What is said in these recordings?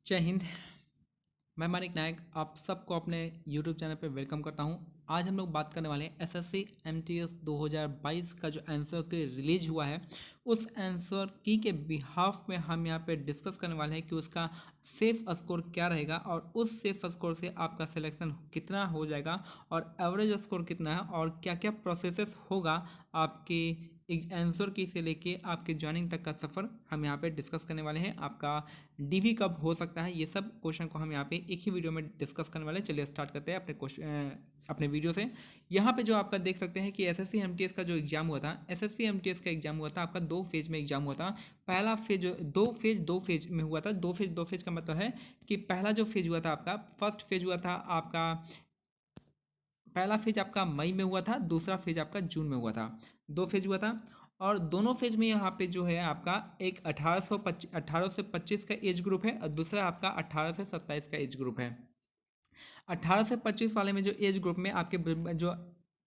जय हिंद। मैं मानिक नायक आप सबको अपने यूट्यूब चैनल पे वेलकम करता हूं। आज हम लोग बात करने वाले हैं एसएससी एमटीएस 2022 का जो आंसर की रिलीज हुआ है, उस आंसर की के बिहाफ में हम यहां पे डिस्कस करने वाले हैं कि उसका सेफ स्कोर क्या रहेगा और उस सेफ स्कोर से आपका सिलेक्शन कितना हो जाएगा और एवरेज स्कोर कितना है और क्या क्या प्रोसेसेस होगा आपके आंसर की से लेके आपके ज्वाइनिंग तक का सफ़र हम यहाँ पे डिस्कस करने वाले हैं। आपका डीवी कब हो सकता है, ये सब क्वेश्चन को हम यहाँ पे एक ही वीडियो में डिस्कस करने वाले हैं। चलिए स्टार्ट करते हैं अपने क्वेश्चन अपने वीडियो से। यहाँ पे जो आपका देख सकते हैं कि एसएससी एमटीएस का जो एग्जाम हुआ था, एसएससी एमटीएस का एग्जाम हुआ था आपका 2 फेज में एग्जाम हुआ था। पहला फेज दो फेज में हुआ था। दो फेज का मतलब है कि पहला जो फेज हुआ था आपका फर्स्ट फेज हुआ था आपका, पहला फेज आपका मई में हुआ था, दूसरा फेज आपका जून में हुआ था। 2 फेज हुआ था और दोनों फेज में यहाँ पे जो है आपका एक 18 से 25 का एज ग्रुप है और दूसरा आपका 18 से 27 का एज ग्रुप है। 18 से 25 वाले में जो एज ग्रुप में आपके जो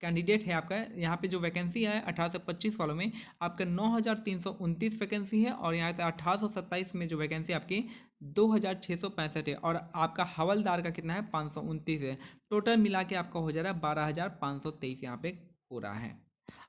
कैंडिडेट है आपका, यहाँ पे जो वैकेंसी है 18 से 25 वालों में आपका 9,329 वैकेंसी है और यहाँ पे 1827 में जो वैकेंसी आपकी 2,665 है और आपका हवलदार का कितना है 529 है। टोटल मिला के आपका हो जा रहा है 12,523 यहाँ पे हो रहा है।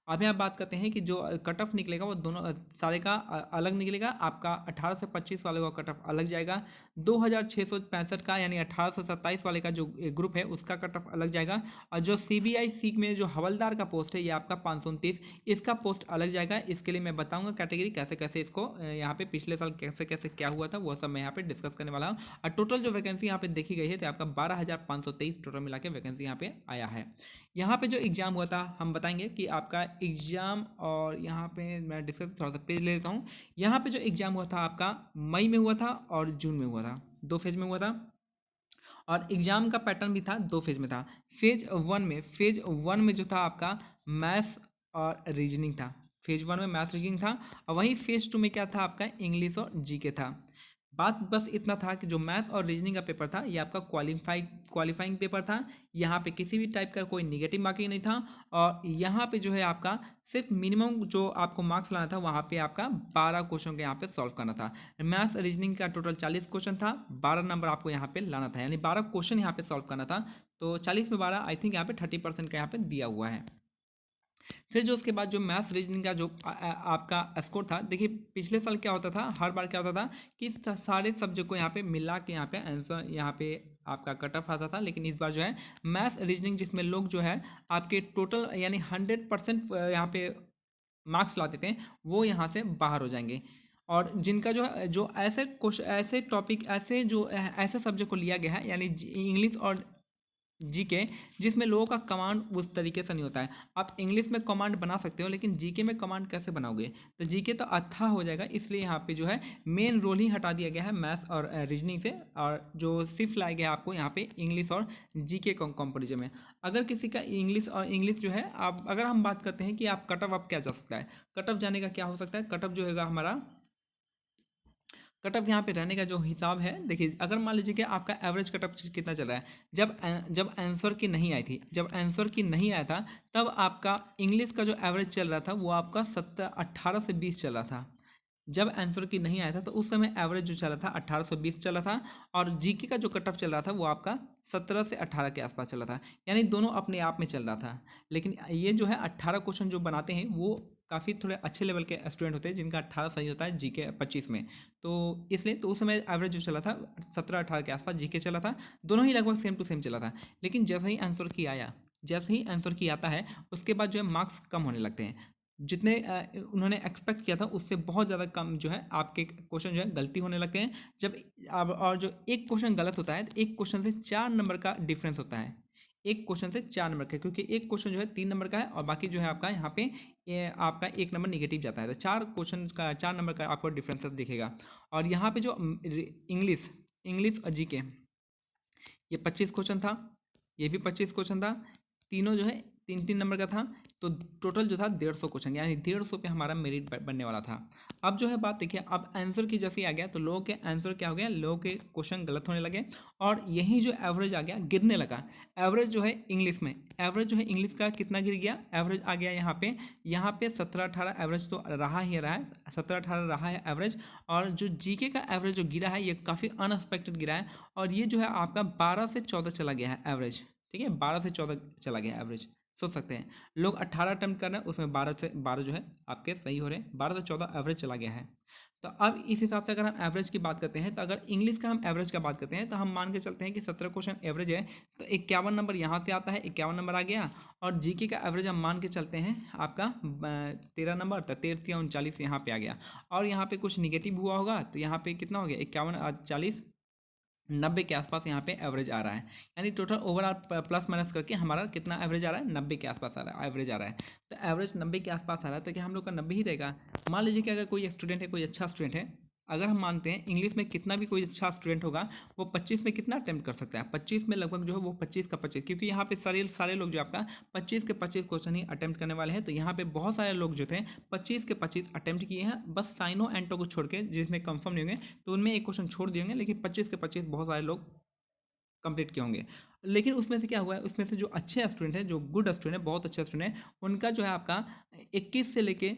अब यहाँ बात करते हैं कि जो कट ऑफ निकलेगा वो दोनों सारे का अलग निकलेगा। आपका 18 से 25 वाले का कट ऑफ अलग जाएगा, 2,665 का यानी 18 से 27 वाले का जो ग्रुप है उसका कट ऑफ अलग जाएगा और जो सीबीआई सीख में जो हवलदार का पोस्ट है ये आपका 529, इसका पोस्ट अलग जाएगा। इसके लिए मैं बताऊंगा कैटेगरी कैसे कैसे इसको यहाँ पे पिछले साल कैसे कैसे क्या हुआ था वो सब मैं यहाँ पे डिस्कस करने वाला हूँ। और टोटल जो वैकेंसी यहाँ पे देखी गई है तो आपका 12,523 टोटल मिला के वैकेंसी यहाँ पे आया है। यहाँ पे जो एग्ज़ाम हुआ था हम बताएंगे कि आपका एग्ज़ाम, और यहाँ पे मैं डिस्कस थोड़ा सा पेज ले लेता हूँ। यहाँ पे जो एग्ज़ाम हुआ था आपका मई में हुआ था और जून में हुआ था, 2 फेज में हुआ था और एग्ज़ाम का पैटर्न भी था 2 फेज में था। फेज वन में जो था आपका मैथ्स और रीजनिंग था। फेज वन में मैथ्स रीजनिंग था और वहीं फेज टू में क्या था आपका इंग्लिश और जीके था। बात बस इतना था कि जो मैथ्स और रीजनिंग का पेपर था ये आपका क्वालिफाइंग पेपर था। यहाँ पे किसी भी टाइप का कोई निगेटिव मार्किंग नहीं था और यहाँ पे जो है आपका सिर्फ मिनिमम जो आपको मार्क्स लाना था वहाँ पे आपका 12 क्वेश्चन के यहाँ पे सॉल्व करना था। मैथ्स रीजनिंग का टोटल 40 क्वेश्चन था, 12 नंबर आपको यहाँ पे लाना था, यानी 12 क्वेश्चन यहाँ पे सॉल्व करना था। तो 40 में 12 आई थिंक यहाँ पे 30% का यहाँ पे दिया हुआ है। फिर जो उसके बाद जो मैथ्स रीजनिंग का जो आपका स्कोर था, देखिए पिछले साल क्या होता था, हर बार क्या होता था कि सारे सब्जेक्ट को यहाँ पे मिला के यहाँ पे आंसर यहाँ पे आपका कट ऑफ आता था। लेकिन इस बार जो है मैथ्स रीजनिंग जिसमें लोग जो है आपके टोटल यानी 100% यहाँ पे मार्क्स लाते थे वो यहाँ से बाहर हो जाएंगे। और जिनका जो है जो ऐसे क्वेश्चन ऐसे टॉपिक ऐसे जो ऐसे सब्जेक्ट को लिया गया है यानी इंग्लिश और जीके जिसमें लोगों का कमांड उस तरीके से नहीं होता है। आप इंग्लिश में कमांड बना सकते हो लेकिन जीके में कमांड कैसे बनाओगे, तो जीके तो अच्छा हो जाएगा। इसलिए यहाँ पे जो है मेन रोल ही हटा दिया गया है मैथ्स और रीजनिंग से और जो सिर्फ लाया गया आपको यहाँ पे इंग्लिश और जीके कंपेरिजन में। अगर किसी का इंग्लिश जो है, आप अगर हम बात करते हैं कि आप कट ऑफ आप क्या जा सकता है, कट ऑफ जाने का क्या हो सकता है, कट ऑफ जो होगा हमारा कटअप यहाँ पे रहने का जो हिसाब है, देखिए अगर मान लीजिए कि आपका एवरेज कटअप कितना चल रहा है, जब आंसर की नहीं आई थी, जब आंसर की नहीं आया था तब आपका इंग्लिश का जो एवरेज चल रहा था वो आपका 18 से 20 चल रहा था। जब आंसर की नहीं आया था तो उस समय एवरेज जो चला था 18 से 20 चला था और जीके का जो कट ऑफ चल रहा था वो आपका 17 से 18 के आसपास चला था, यानी दोनों अपने आप में चल रहा था। लेकिन ये जो है 18 क्वेश्चन जो बनाते हैं वो काफ़ी थोड़े अच्छे लेवल के स्टूडेंट होते हैं जिनका 18 सही होता है जीके 25 में। तो इसलिए तो उस समय एवरेज जो चला था 17-18 के आसपास जीके चला था, दोनों ही लगभग सेम टू सेम चला था। लेकिन जैसे ही आंसर की आया, जैसे ही आंसर की आता है उसके बाद जो है मार्क्स कम होने लगते हैं। जितने उन्होंने एक्सपेक्ट किया था उससे बहुत ज़्यादा कम जो है आपके क्वेश्चन जो है गलती होने लगते हैं। जब अब और जो एक क्वेश्चन गलत होता है तो एक क्वेश्चन से 4 नंबर का डिफरेंस होता है, एक क्वेश्चन से 4 नंबर का, क्योंकि एक क्वेश्चन जो है 3 नंबर का है और बाकी जो है आपका यहाँ पे ये आपका 1 नंबर निगेटिव जाता है, तो 4 क्वेश्चन का 4 नंबर का आपको डिफरेंस दिखेगा। और यहाँ पे जो इंग्लिश इंग्लिश और जीके ये 25 क्वेश्चन था, ये भी 25 क्वेश्चन था, तीनों जो है तीन नंबर का था, तो टोटल जो था 150 क्वेश्चन, यानी 150 पे हमारा मेरिट बनने वाला था। अब जो है बात देखिए, अब आंसर की जैसे ही आ गया तो लोगों के आंसर क्या हो गया, लोगों के क्वेश्चन गलत होने लगे और यही जो एवरेज आ गया गिरने लगा। एवरेज जो है इंग्लिश में, एवरेज जो है इंग्लिश का कितना गिर गया, एवरेज आ गया यहाँ पे 17-18 एवरेज तो रहा ही रहा है, 17-18 रहा है एवरेज। और जो जीके का एवरेज जो गिरा है ये काफ़ी अनएक्सपेक्टेड गिरा है, और ये जो है आपका 12 से 14 चला गया है एवरेज। ठीक है, 12 से 14 चला गया है एवरेज। सोच सकते हैं, लोग 18 अटेम्प्ट कर रहे हैं, उसमें 12 जो है आपके सही हो रहे हैं, 12 से 14 एवरेज चला गया है। तो अब इस हिसाब से अगर हम एवरेज की बात करते हैं, तो अगर इंग्लिश का हम एवरेज का बात करते हैं तो हम मान के चलते हैं कि 17 क्वेश्चन एवरेज है, तो 51 नंबर यहाँ से आता है, 51 नंबर आ गया। और जीके का एवरेज हम मान के चलते हैं आपका 13 नंबर, तो 13 39 यहाँ पे आ गया। और यहाँ पे कुछ निगेटिव हुआ होगा, तो यहाँ पे कितना हो गया, 51 40 90 के आसपास यहाँ पे एवरेज आ रहा है। यानी टोटल ओवरऑल प्लस माइनस करके हमारा कितना एवरेज आ रहा है, 90 के आसपास आ रहा है, एवरेज आ रहा है। तो एवरेज 90 के आसपास आ रहा है, तो क्या हम लोग का 90 ही रहेगा। मान लीजिए कि अगर कोई स्टूडेंट है, कोई अच्छा स्टूडेंट है, अगर हम मानते हैं इंग्लिश में कितना भी कोई अच्छा स्टूडेंट होगा, वो 25 में कितना अटेम्प्ट कर सकता है, 25 में लगभग जो है वो 25 का 25, क्योंकि यहाँ पे सारे लोग जो आपका 25 के 25 क्वेश्चन ही अटेम्प्ट करने वाले हैं। तो यहाँ पे बहुत सारे लोग जो थे 25 के 25 अटेम्प्ट किए हैं, बस साइनो एंटो को छोड़ के, जिसमें कंफर्म नहीं होंगे तो उनमें एक क्वेश्चन छोड़ दिए होंगे, लेकिन 25 के 25 बहुत सारे लोग कंप्लीट किए होंगे। लेकिन उसमें से क्या हुआ है, उसमें से जो अच्छे स्टूडेंट हैं, जो गुड स्टूडेंट है, बहुत अच्छे स्टूडेंट हैं, उनका जो है आपका 21 से लेके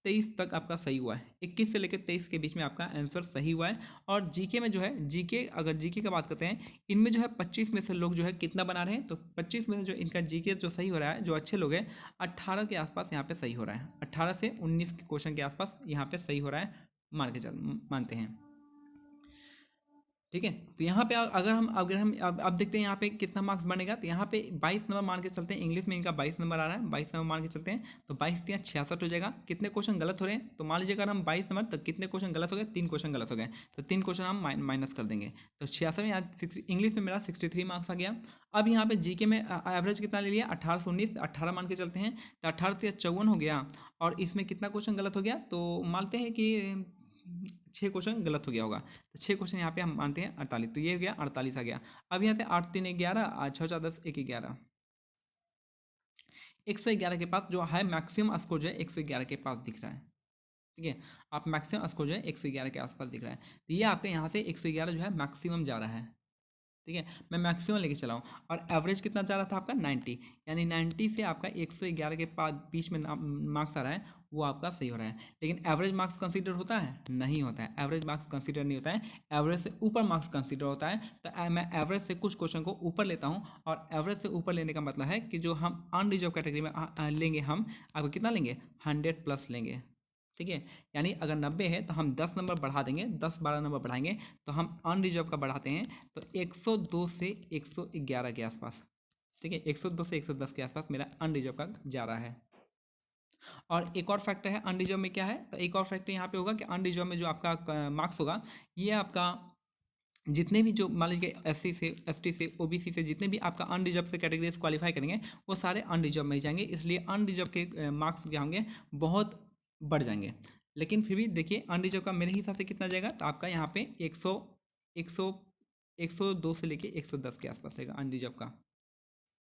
23 तक आपका सही हुआ है, 21 से लेकर 23 के बीच में आपका आंसर सही हुआ है। और जीके में जो है, जीके अगर जीके की बात करते हैं, इनमें जो है 25 में से लोग जो है कितना बना रहे हैं, तो 25 में से जो इनका जीके जो सही हो रहा है, जो अच्छे लोग हैं, 18 के आसपास यहाँ पे सही हो रहा है, 18 से 19 के क्वेश्चन के आसपास यहाँ पे सही हो रहा है, मानते हैं। ठीक है, तो यहाँ पे अगर हम अब देखते हैं यहाँ पे कितना मार्क्स बनेगा, तो यहाँ पे 22 नंबर मान के चलते हैं, इंग्लिश में इनका 22 नंबर आ रहा है, 22 नंबर मान के चलते हैं, तो 22 या 66 हो जाएगा। कितने क्वेश्चन गलत हो रहे हैं, तो मान लीजिए अगर हम 22 नंबर, तो कितने क्वेश्चन गलत हो गए, 3 क्वेश्चन गलत हो गए, तो 3 क्वेश्चन हम माइनस कर देंगे, तो 66 में यहाँ इंग्लिश में मेरा 63 मार्क्स आ गया। अब यहाँ पे जीके में एवरेज कितना ले लिया, 18 से 19, 18 मान के चलते हैं, तो 18 से 54 हो गया। और इसमें कितना क्वेश्चन गलत हो गया, तो मानते हैं कि 6 क्वेश्चन गलत हो गया होगा, तो 6 क्वेश्चन यहाँ पे हम मानते हैं 48, तो ये हो गया 48 आ गया। अब यहाँ से 8 3 11, 6 4 10 1 11, 111 के पास जो है मैक्सिमम स्कोर जो है 111 के पास दिख रहा है। ठीक है, आप मैक्सिमम स्कोर जो है 111 के आसपास दिख रहा है, तो ये आपके यहाँ से 111 जो है मैक्सिमम जा रहा है। ठीक है, मैं मैक्सिमम लेके चला हूँ। और एवरेज कितना जा रहा था आपका 90, यानी 90 से आपका 111 के पास बीच में मार्क्स आ रहा है, वो आपका सही हो रहा है। लेकिन एवरेज मार्क्स कंसीडर होता है, नहीं होता है, एवरेज मार्क्स कंसीडर नहीं होता है, एवरेज से ऊपर मार्क्स कंसीडर होता है। तो मैं एवरेज से कुछ क्वेश्चन को ऊपर लेता हूँ, और एवरेज से ऊपर लेने का मतलब है कि जो हम अनरिजर्व कैटेगरी में लेंगे, हम आपको कितना लेंगे, 100+ लेंगे। ठीक है, यानी अगर 90 है तो हम 10 नंबर बढ़ा देंगे, 10-12 नंबर बढ़ाएंगे, तो हम अनरिजर्व का बढ़ाते हैं, तो 102 से 111 के आसपास। ठीक है, 102 से 110 के आसपास मेरा अनरिजर्व का जा रहा है। और एक और फैक्टर है अनरिजर्व में, क्या है, तो एक और फैक्टर यहाँ पे होगा कि अनरिजर्व में जो आपका मार्क्स होगा, ये आपका जितने भी जो मान लीजिए SC से ST से OBC से जितने भी आपका अनरिजर्व से कैटेगरीज क्वालिफाई करेंगे, वो सारे अनरिजर्व में ही जाएंगे, इसलिए अनरिजर्व के मार्क्स क्या होंगे, बहुत बढ़ जाएंगे। लेकिन फिर भी देखिए अनरिजर्व का मेरे हिसाब से कितना जाएगा, तो आपका यहाँ पे 102 से लेके 110 के आसपास रहेगा अनरिजर्व का।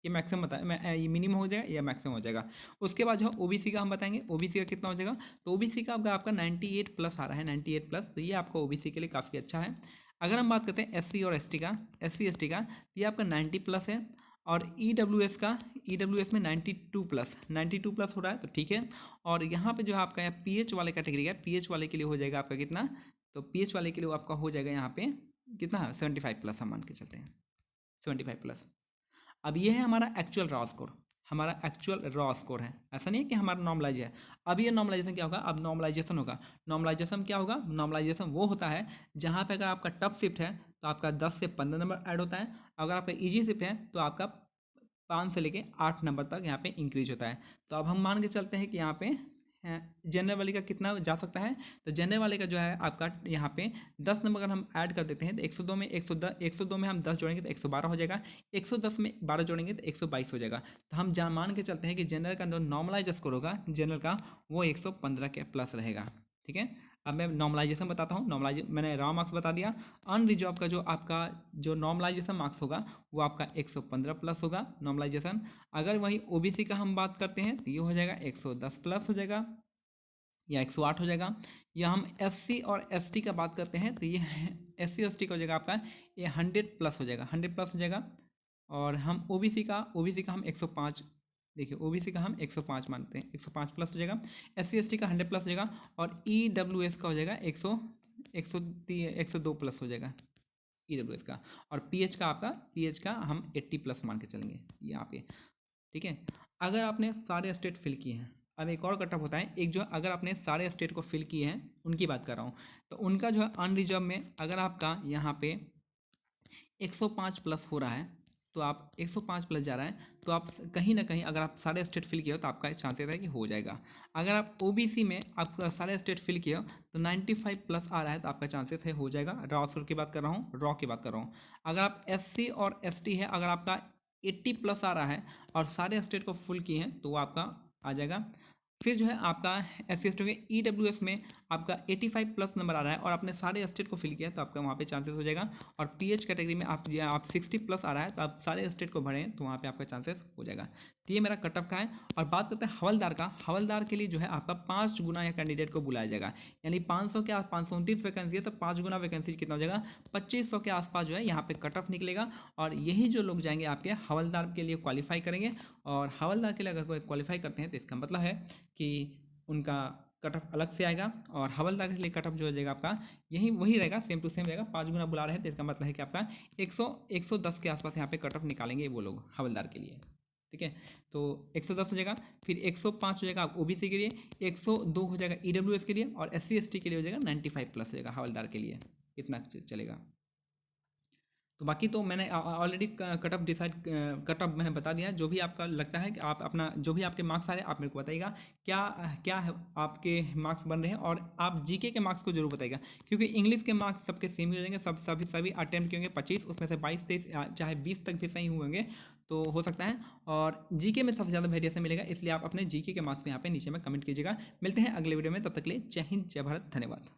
ये मैक्सिमम बताया मैं, ये मिनिमम हो जाएगा या मैक्सिमम हो जाएगा। उसके बाद जो OBC का हम बताएंगे, OBC का कितना हो जाएगा, तो OBC का आपका 98+ आ रहा है, 98+, तो ये आपका OBC के लिए काफ़ी अच्छा है। अगर हम बात करते हैं SC और ST का, SC ST का, तो ये आपका 90+ है। और EWS का, EWS में 92+ हो रहा है, तो ठीक है। और यहाँ पे जो है आपका यहाँ PH वाले कैटेगरी का, PH वाले के लिए हो जाएगा आपका कितना, तो PH वाले के लिए आपका हो जाएगा यहाँ पे कितना, 75+ हम मान के चलते हैं, 75+। अब ये है हमारा एक्चुअल रॉ स्कोर, हमारा एक्चुअल रॉ स्कोर है, ऐसा नहीं है कि हमारा नॉर्मलाइज है। अब ये नॉर्मलाइजेशन क्या होगा, अब नॉर्मलाइजेशन होगा। नॉर्मलाइजेशन क्या होगा, नॉर्मलाइजेशन वो होता है जहाँ पे अगर आपका टफ शिफ्ट है तो आपका 10 से 15 नंबर ऐड होता है, अगर आपका ईजी शिफ्ट है तो आपका 5 से लेके 8 नंबर तक यहाँ पे इंक्रीज होता है। तो अब हम मान के चलते हैं कि यहाँ पे जनरल वाले का कितना जा सकता है, तो जनरल वाले का जो है आपका यहाँ पे 10 नंबर अगर हम ऐड कर देते हैं, तो 102 में 102 में हम 10 जोड़ेंगे तो 112 हो जाएगा, 110 में 12 जोड़ेंगे तो 122 हो जाएगा। तो हम जहाँ मान के चलते हैं कि जनरल का जो नॉर्मलाइज स्कोर होगा जनरल का, वो 115 के प्लस रहेगा। ठीक है, अब मैं नॉर्मलाइजेशन बताता हूँ। मैंने रॉ मार्क्स बता दिया। अनरिजर्व का जो आपका जो नॉर्मलाइजेशन मार्क्स होगा वो आपका 115 प्लस होगा नॉर्मलाइजेशन। अगर वही ओबीसी का हम बात करते हैं तो ये हो जाएगा 110 प्लस हो जाएगा या 108 हो जाएगा। या हम एससी और एसटी का बात करते हैं तो ये एससी एसटी का हो जाएगा आपका ये 100 प्लस हो जाएगा, 100 प्लस हो जाएगा। और हम ओबीसी का हम 105, देखिए ओबीसी का हम 105 मानते हैं, 105 प्लस हो जाएगा। एससी एसटी का 100 प्लस हो जाएगा। और ईडब्ल्यूएस का हो जाएगा 102 प्लस हो जाएगा ईडब्ल्यूएस का। और पीएच का हम 80 प्लस मान के चलेंगे यहाँ पे, ठीक है। अगर आपने सारे स्टेट फिल किए हैं, अब एक और कट ऑफ होता है, एक जो अगर आपने सारे स्टेट को फिल किए हैं उनकी बात कर रहा हूँ, तो उनका जो है अनरिजर्व में अगर आपका यहाँ पे 105 प्लस हो रहा है तो आप 105 प्लस जा रहा है तो आप कहीं ना कहीं अगर आप सारे स्टेट फिल किए हो तो आपका चांसेस है कि हो जाएगा। अगर आप ओबीसी में आप सारे स्टेट फिल किए हो तो 95 प्लस आ रहा है तो आपका चांसेस है हो जाएगा। रॉ की बात कर रहा हूँ, रॉ की बात कर रहा हूँ। अगर आप एससी और एसटी है, अगर आपका 80 प्लस आ रहा है और सारे स्टेट को फुल किए हैं तो वो आपका आ जाएगा। फिर जो है आपका एस सी एस टी के ईडब्ल्यूएस में आपका 85 प्लस नंबर आ रहा है और आपने सारे स्टेट को फिल किया तो आपका वहाँ पे चांसेस हो जाएगा। और पीएच कैटेगरी में आप 60 प्लस आ रहा है तो आप सारे स्टेट को भरें तो वहाँ पे आपका चांसेस हो जाएगा। तो ये मेरा कट ऑफ का है। और बात करते हैं हवलदार का। हवलदार के लिए जो है आपका 5 गुना या कैंडिडेट को बुलाया जाएगा, यानी 500 के 529 वैकेंसी है तो 5 गुना वैकेंसी कितना हो जाएगा, 2500 के आसपास जो है यहाँ पे कट ऑफ निकलेगा। और यही जो लोग जाएंगे आपके हवलदार के लिए क्वालिफाई करेंगे। और हवलदार के लिए अगर कोई क्वालिफाई करते हैं तो इसका मतलब है कि उनका कट ऑफ अलग से आएगा। और हवलदार के लिए कट ऑफ जो हो जाएगा आपका यही वही रहेगा, सेम टू सेम रहेगा। 5 गुना बुला रहे हैं तो इसका मतलब है कि आपका 110 के आसपास यहाँ पे कट ऑफ निकालेंगे वो लोग हवलदार के लिए, ठीक है। तो 110 हो जाएगा, फिर 105 हो जाएगा आप ओबीसी के लिए, 102 हो जाएगा ईडब्ल्यूएस के लिए, और एससी एसटी के लिए हो जाएगा 95 प्लस हो जाएगा हवलदार के लिए, इतना चलेगा। तो बाकी तो मैंने already cut off cut off मैंने बता दिया है। जो भी आपका लगता है कि आप अपना जो भी आपके मार्क्स आ रहे हैं आप मेरे को बताइएगा क्या क्या है आपके मार्क्स बन रहे हैं। और आप जीके के मार्क्स को जरूर बताइएगा, क्योंकि इंग्लिश के मार्क्स सबके सेम ही हो जाएंगे। सभी अटेम्प्ट किए होंगे 25, उसमें से 22 23 चाहे 20 तक भी सही होंगे तो हो सकता है। और जीके में सबसे ज़्यादा वेरिएशन मिलेगा, इसलिए आप अपने जीके के मार्क्स को यहाँ पे नीचे में कमेंट कीजिएगा। मिलते हैं अगले वीडियो में, तब तक के लिए जय हिंद जय भारत, धन्यवाद।